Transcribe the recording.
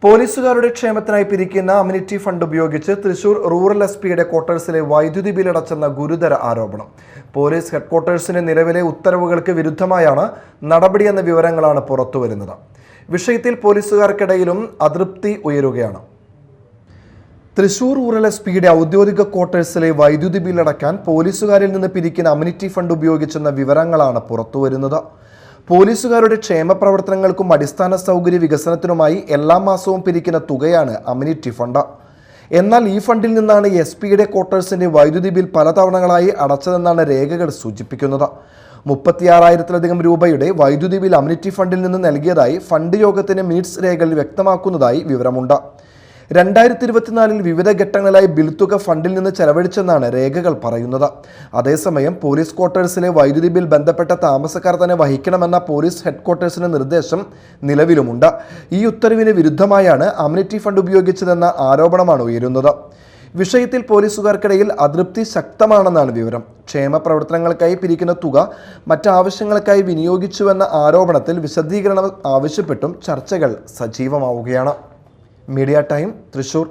പോലീസുകാരുടെ ക്ഷേമത്തിനായി പിരിക്കുന്ന amenity fund ഉപയോഗിച്ച് തൃശൂർ റൂറൽ എസ്.പിയുടെ ക്വാർട്ടേഴ്സിലെ വൈദ്യുതി ബിൽ അടച്ചെന്ന ഗുരുതര ആരോപണം. പോലീസ് ഹെഡ്ക്വാർട്ടേഴ്സിന്റെ നിലവിലെ ഉത്തരവുകൾക്ക് വിരുദ്ധമായാണ് നടപടിയെന്ന വിവരങ്ങളാണ് പുറത്തുവരുന്നത്. വിഷയത്തിൽ പോലീസുകാർക്കിടയിലും അതൃപ്തി ഉയരുകയാണ്. തൃശൂർ റൂറൽ എസ്.പിയുടെ ഔദ്യോഗിക ക്വാർട്ടേഴ്സിലെ വൈദ്യുതി ബിൽ അടയ്ക്കാൻ പോലീസുകാരിൽ നിന്ന് പിരിക്കുന്ന അമ്യൂണിറ്റി ഫണ്ട് ഉപയോഗിച്ചെന്ന വിവരങ്ങളാണ് പുറത്തുവരുന്നത്. പോലീസുകാരുടെ ക്ഷേമ പ്രവർത്തനങ്ങൾക്കും അടിസ്ഥാന സൗകര്യ വികസനത്തിനുമായി എല്ലാ മാസവും പിരിക്കുന്ന തുകയാണ് അമ്യൂണിറ്റി ഫണ്ട്. എന്നാൽ ഈ ഫണ്ടിൽ നിന്നാണ് എസ്.പിയുടെ ക്വാർട്ടേഴ്സിന്റെ വൈദ്യുതി ബിൽ പല തവണകളായി അടച്ചതെന്നാണ് രേഖകൾ സൂചിപ്പിക്കുന്നത്. 36,000-ലധികം രൂപയുടെ വൈദ്യുതി ബിൽ അമ്യൂണിറ്റി ഫണ്ടിൽ നിന്ന് നൽകിയതായി ഫണ്ട് യോഗത്തിന് മിനിറ്റ്സ് രേഖകളിൽ വ്യക്തമാക്കുന്നതായി വിവരമുണ്ട്. 2024 വിവിധ ഘട്ടങ്ങളിലായി ബിൽ തുക ഫണ്ടിൽ നിന്ന് ചെലവഴിച്ചെന്നാണ് രേഖകൾ പറയുന്നത്. അതേസമയം പോലീസ് ക്വാർട്ടേഴ്സിലെ വൈദ്യുതി ബിൽ ബന്ധപ്പെട്ട താമസക്കാർ തന്നെ വഹിക്കണമെന്ന പോലീസ് ഹെഡ്ക്വാർട്ടേഴ്സിന്റെ നിർദ്ദേശം നിലവിലുമുണ്ട്. ഈ ഉത്തരവിന് വിരുദ്ധമായാണ് അമ്യൂണിറ്റി ഫണ്ട് ഉപയോഗിച്ചതെന്ന ആരോപണമാണ് ഉയരുന്നത്. വിഷയത്തിൽ പോലീസുകാർക്കിടയിൽ അതൃപ്തി ശക്തമാണെന്നാണ് വിവരം. ക്ഷേമ പ്രവർത്തനങ്ങൾക്കായി പിരിക്കുന്ന തുക മറ്റാവശ്യങ്ങൾക്കായി വിനിയോഗിച്ചുവെന്ന ആരോപണത്തിൽ വിശദീകരണം ആവശ്യപ്പെട്ടും ചർച്ചകൾ സജീവമാവുകയാണ്. Media time, Thrissur.